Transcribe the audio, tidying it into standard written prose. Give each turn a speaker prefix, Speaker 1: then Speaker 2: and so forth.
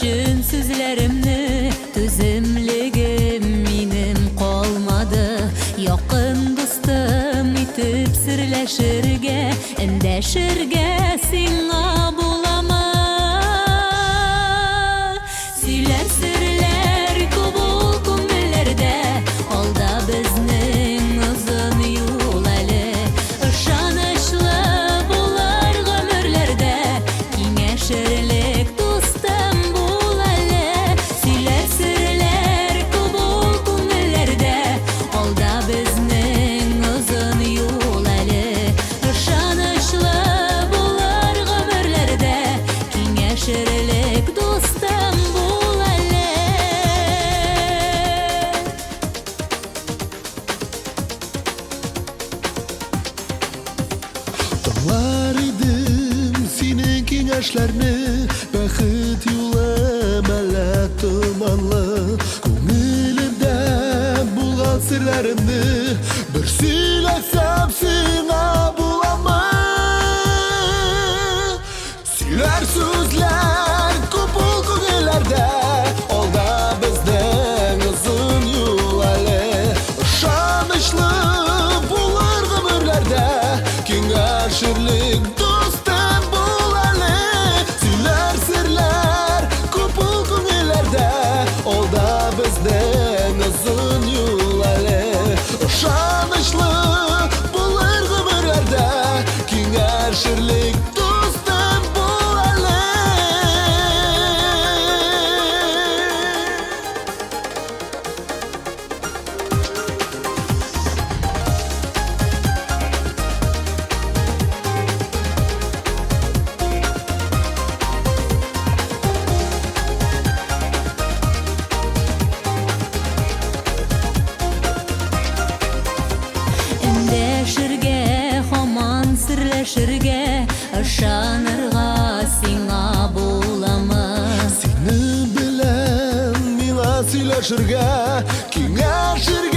Speaker 1: үшін сүзләремне түземлегем минем калмады. Якын дустым итеп серләшергә, эндәшергә сиңа буламы? Сөйләр серләр күп ул күңелләрдә, алда безнең озын юл әле. Ышанычлы булыр гомерләрдә, киңәшерлек дустым бул әле. Сөйләр серләр күп ул күңелләрдә, алда безнең озын юл әле. Ышанычлы булыр гомерләрдә, киңәшерлек дустым бул әле.
Speaker 2: Тыңлар идем синең киңәшләрне, бәхет юлым әллә томанлы. Күңелемдә булган серләремне бер сөйләсәм сиңа буламы? Сөйләр сүзләр күп ул күңелләрдә, алда безнең озын юл әле. Ышанычлы булыр гомерләрдә, киңәшерлек дустым бул әле. Сөйләр серләр күп ул күңелләрдә, алда безнең озын юл әле. Ышанычлы булыр гомерләрдә, киңәшерлек дустым бул әле.
Speaker 1: Эндәшергә, һаман серләшергә, ышанырга сиңа буламы?
Speaker 2: Сине белән миңа сөйләшергә, киңәшергә